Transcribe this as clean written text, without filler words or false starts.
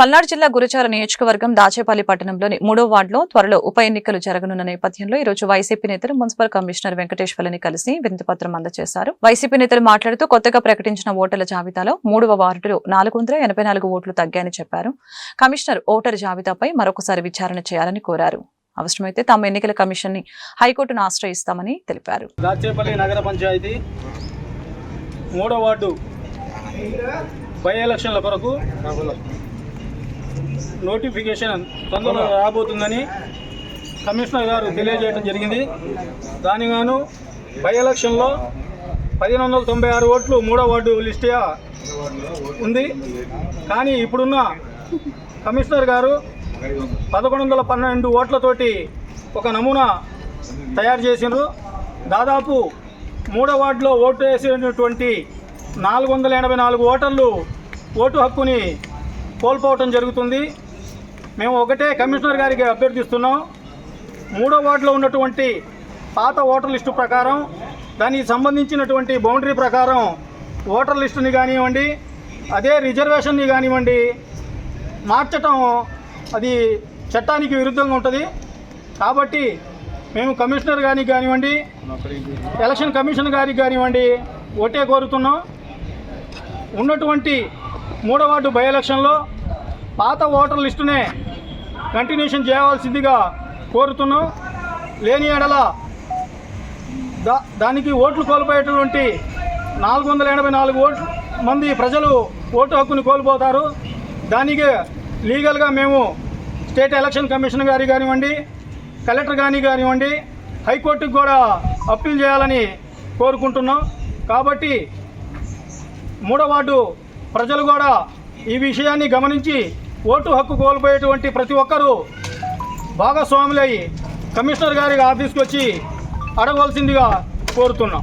పల్నాడు జిల్లా గురజాల నియోజకవర్గం దాచేపల్లి పట్టణంలోని 3వ వార్డులో త్వరలో ఉప ఎన్నికలు జరగనున్న నేపథ్యంలో ఈ రోజు వైసీపీ నేతలు మున్సిపల్ కమిషనర్ వెంకటేశ్వర్లని కలిసి వినతిపత్రం అందజేశారు. వైసీపీ నేతలు మాట్లాడుతూ కొత్తగా ప్రకటించిన ఓటర్ల జాబితాలో 3వ వార్డులో 484 ఓట్లు తగ్గాయని చెప్పారు. కమిషనర్ ఓటరు జాబితాపై మరొకసారి విచారణ చేయాలని కోరారు. అవసరమైతే తాము ఎన్నికల కమిషన్ ని హైకోర్టును ఆశ్రయిస్తామని తెలిపారు. దాచేపల్లి నగర పంచాయతీ 3వ వార్డు బై ఎలక్షన్ల కొరకు నోటిఫికేషన్ తొందరలో రాబోతుందని కమిషనర్ గారు తెలియజేయడం జరిగింది. దానిగాను బై ఎలక్షన్లో 1596 ఓట్లు 3వ వార్డు లిస్టుగా ఉంది. కానీ ఇప్పుడున్న కమిషనర్ గారు 1112 ఓట్లతోటి ఒక నమూనా తయారు చేసినారు. దాదాపు 3వ వార్డులో ఓటు వేసినటువంటి 484 ఓటర్లు ఓటు హక్కుని కోల్పోవటం జరుగుతుంది. మేము ఒకటే కమిషనర్ గారికి అభ్యర్థిస్తున్నాం, 3వ వార్డులో ఉన్నటువంటి పాత ఓటర్ లిస్టు ప్రకారం దానికి సంబంధించినటువంటి బౌండరీ ప్రకారం ఓటర్ లిస్టుని కానివ్వండి, అదే రిజర్వేషన్ని కానివ్వండి మార్చటం అది చట్టానికి విరుద్ధంగా ఉంటుంది. కాబట్టి మేము కమిషనర్ గారికి కానివ్వండి, ఎలక్షన్ కమిషన్ గారికి కానివ్వండి ఓటే కోరుతున్నాం. ఉన్నటువంటి 3వ వార్డు బై ఎలక్షన్లో పాత ఓటర్ లిస్టునే కంటిన్యూషన్ చేయవలసిందిగా కోరుతున్నాం. లేని ఎడల దానికి ఓట్లు కోల్పోయేటువంటి 484 మంది ప్రజలు ఓటు హక్కుని కోల్పోతారు. దానికి లీగల్గా మేము స్టేట్ ఎలక్షన్ కమిషన్ గారి కానివ్వండి, కలెక్టర్ గారి కానివ్వండి, హైకోర్టుకు కూడా అప్పీల్ చేయాలని కోరుకుంటున్నాం. కాబట్టి 3వ వార్డు ప్రజలు కూడా ఈ విషయాన్ని గమనించి ఓటు హక్కు కోల్పోయేటువంటి ప్రతి ఒక్కరూ భాగస్వాములై కమిషనర్ గారి ఆఫీస్కి వచ్చి అడగవలసిందిగా కోరుతున్నాం.